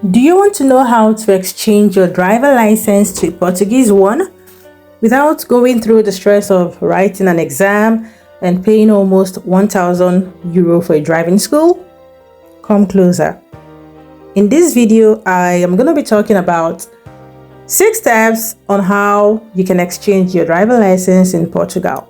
Do you want to know how to exchange your driver license to a Portuguese one without going through the stress of writing an exam and paying almost €1,000 for a driving school? Come closer. In this video, I am going to be talking about 6 steps on how you can exchange your driver license in Portugal.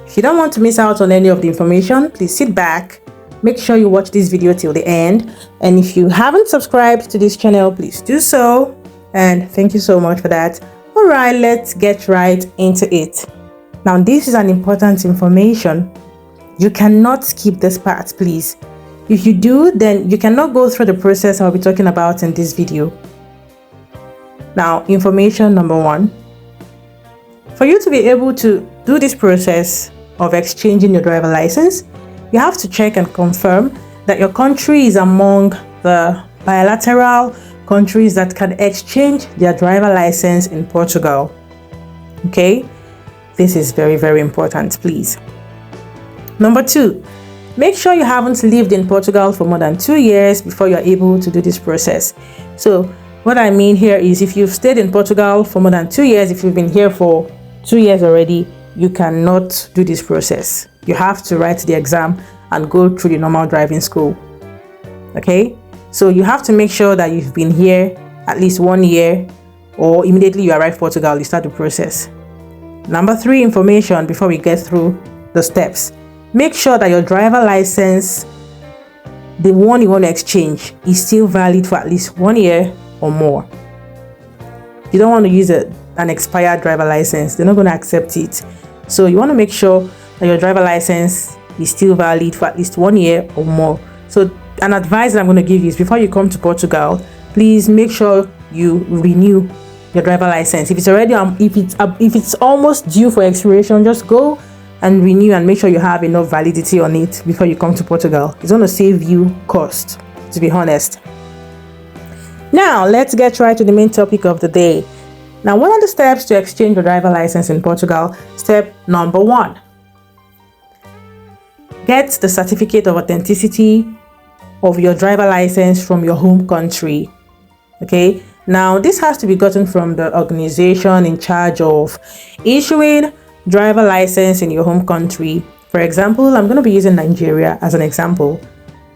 If you don't want to miss out on any of the information, please sit back. Make sure you watch this video till the end, and if you haven't subscribed to this channel, please do so, and thank you so much for that. Alright, let's get right into it. Now, this is an important information. You cannot skip this part, please. If you do, then you cannot go through the process I'll be talking about in this video. Now, information number 1. For you to be able to do this process of exchanging your driver license, you have to check and confirm that your country is among the bilateral countries that can exchange their driver license in Portugal. Okay, this is very, very important, please. Number 2, make sure you haven't lived in Portugal for more than 2 years before you're able to do this process. So what I mean here is, if you've stayed in Portugal for more than 2 years, if you've been here for 2 years already, you cannot do this process. You have to write the exam and go through the normal driving school. Okay, so you have to make sure that you've been here at least 1 year, or immediately you arrive Portugal, you start the process. Number 3, information before we get through the steps. Make sure that your driver license, the one you want to exchange, is still valid for at least 1 year or more. You don't want to use an expired driver license. They're not going to accept it. So you want to make sure that your driver license is still valid for at least 1 year or more. So an advice that I'm going to give you is, before you come to Portugal, please make sure you renew your driver license. If it's already if it's almost due for expiration, just go and renew and make sure you have enough validity on it before you come to Portugal. It's going to save you cost, to be honest. Now let's get right to the main topic of the day. Now, what are the steps to exchange your driver license in Portugal? Step number 1. Get the certificate of authenticity of your driver license from your home country. Okay, now this has to be gotten from the organization in charge of issuing driver license in your home country. For example, I'm going to be using Nigeria as an example.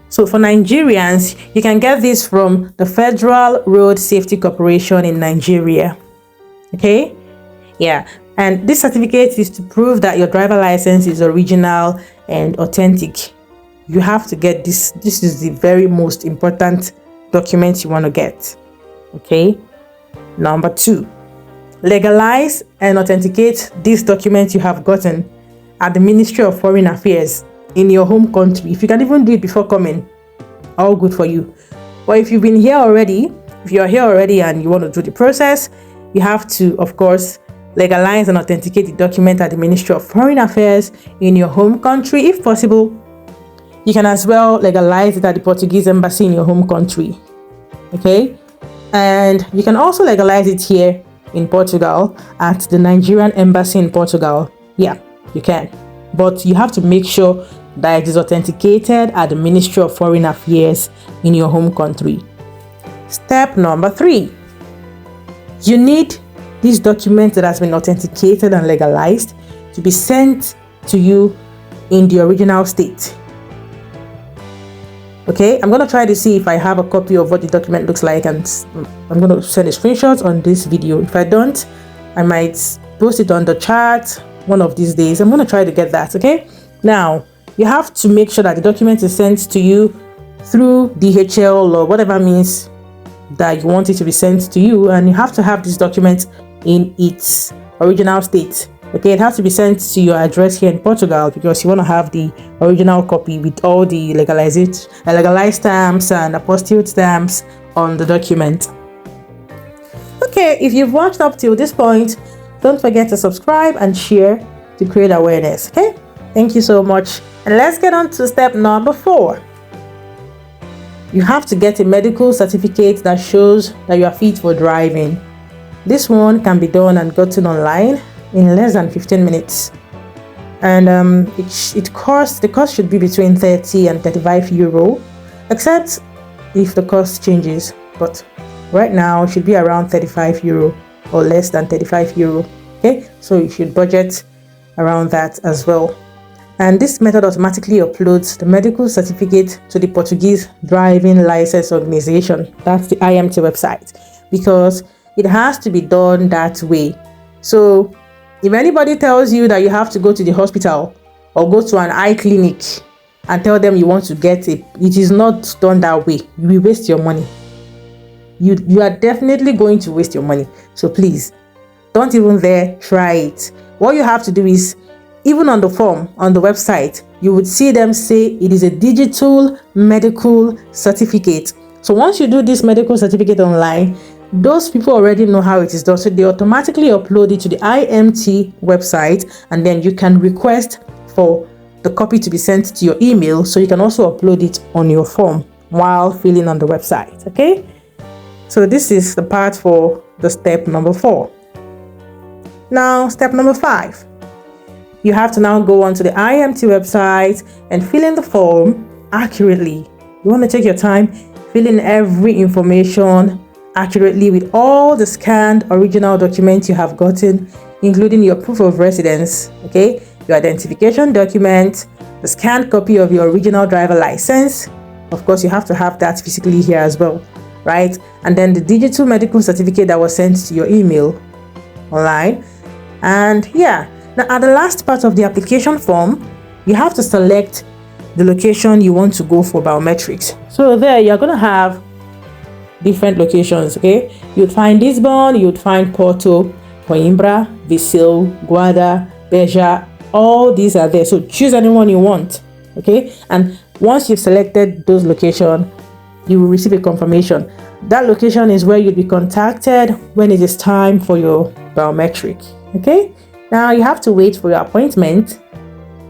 So for Nigerians, you can get this from the Federal Road Safety Corporation in Nigeria. Okay, yeah, and this certificate is to prove that your driver license is original and authentic. You have to get this. This is the very most important document you want to get. Okay, number 2, legalize and authenticate this document you have gotten at the Ministry of Foreign Affairs in your home country. If you can even do it before coming, all good for you. But if you've been here already, if you're here already and you want to do the process, you have to, of course, legalize and authenticate the document at the Ministry of Foreign Affairs in your home country. If possible, you can as well legalize it at the Portuguese embassy in your home country. Okay, and you can also legalize it here in Portugal at the Nigerian embassy in Portugal. Yeah, you can, but you have to make sure that it is authenticated at the Ministry of Foreign Affairs in your home country. Step number 3. You need this document that has been authenticated and legalized to be sent to you in the original state. Okay, I'm going to try to see if I have a copy of what the document looks like, and I'm going to send a screenshot on this video. If I don't, I might post it on the chat one of these days. I'm going to try to get that. Okay, now you have to make sure that the document is sent to you through DHL or whatever means that you want it to be sent to you, and you have to have this document in its original state. Okay, it has to be sent to your address here in Portugal, because you want to have the original copy with all the legalized stamps and apostilled stamps on the document. Okay, if you've watched up till this point, don't forget to subscribe and share to create awareness. Okay, thank you so much, and let's get on to step number 4. You have to get a medical certificate that shows that you are fit for driving. This one can be done and gotten online in less than 15 minutes. And the cost should be between 30 and 35 euro. Except if the cost changes, but right now it should be around 35 euro or less than 35 euro. Okay, so you should budget around that as well. And this method automatically uploads the medical certificate to the Portuguese driving license organization. That's the IMT website, because it has to be done that way. So if anybody tells you that you have to go to the hospital or go to an eye clinic and tell them you want to get it is not done that way. You will waste your money. You are definitely going to waste your money. So please, don't even dare try it. What you have to do is, even on the form on the website, you would see them say it is a digital medical certificate. So once you do this medical certificate online, those people already know how it is done. So they automatically upload it to the IMT website, and then you can request for the copy to be sent to your email, so you can also upload it on your form while filling on the website. Okay, so this is the part for the step number 4. Now step number 5, you have to now go onto the IMT website and fill in the form accurately. You want to take your time, fill in every information accurately with all the scanned original documents you have gotten, including your proof of residence, okay, your identification document, the scanned copy of your original driver license. Of course, you have to have that physically here as well, right? And then the digital medical certificate that was sent to your email online. And yeah, now at the last part of the application form, you have to select the location you want to go for biometrics. So there you're going to have different locations. Okay, you'd find Lisbon, you'd find Porto, Coimbra, Viseu, Guarda, Beja. All these are there, so choose anyone you want. Okay, and once you've selected those locations, you will receive a confirmation. That location is where you'll be contacted when it is time for your biometric. Okay, now you have to wait for your appointment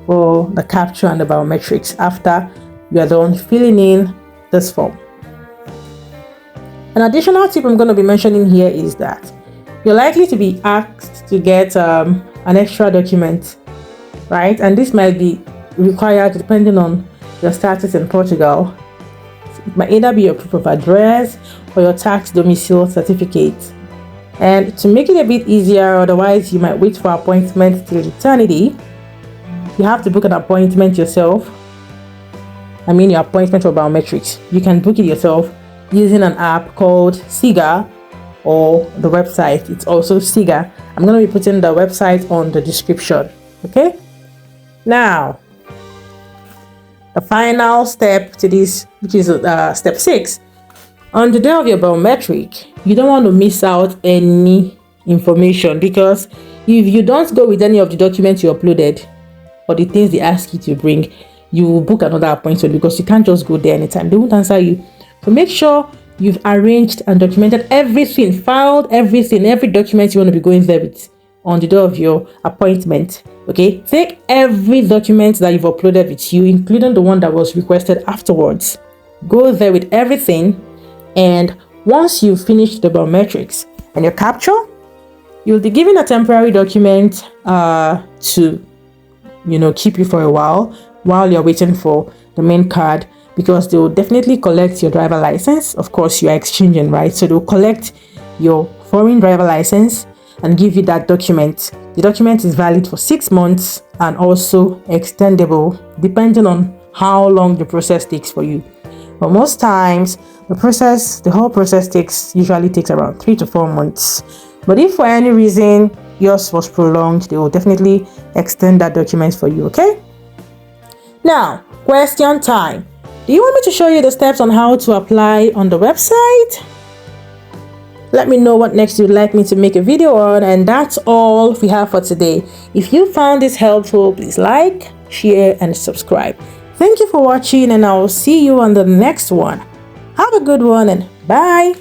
for the capture and the biometrics after you are done filling in this form. An additional tip I'm going to be mentioning here is that you're likely to be asked to get an extra document, right? And this might be required depending on your status in Portugal. It might either be your proof of address or your tax domicile certificate. And to make it a bit easier, otherwise you might wait for appointments till eternity, you have to book an appointment yourself. I mean your appointment for biometrics. You can book it yourself using an app called Siga, or the website. It's also Siga. I'm going to be putting the website on the description. Okay, now the final step to this, which is step 6. On the day of your biometric, you don't want to miss out any information, because if you don't go with any of the documents you uploaded or the things they ask you to bring, you will book another appointment, because you can't just go there anytime. They won't answer you. So make sure you've arranged and documented everything, filed everything, every document you want to be going there with on the day of your appointment. Okay, take every document that you've uploaded with you, including the one that was requested afterwards. Go there with everything, and once you finish the biometrics and your capture, you'll be given a temporary document to keep you for a while you're waiting for the main card, because they will definitely collect your driver license. Of course, you are exchanging, right? So they'll collect your foreign driver license and give you that document. The document is valid for 6 months and also extendable depending on how long the process takes for you. But most times the whole process usually takes around 3 to 4 months. But if for any reason yours was prolonged, they will definitely extend that document for you. Okay, now question time. Do you want me to show you the steps on how to apply on the website? Let me know what next you'd like me to make a video on. And that's all we have for today. If you found this helpful, please like, share, and subscribe. Thank you for watching, and I will see you on the next one. Have a good one, and bye.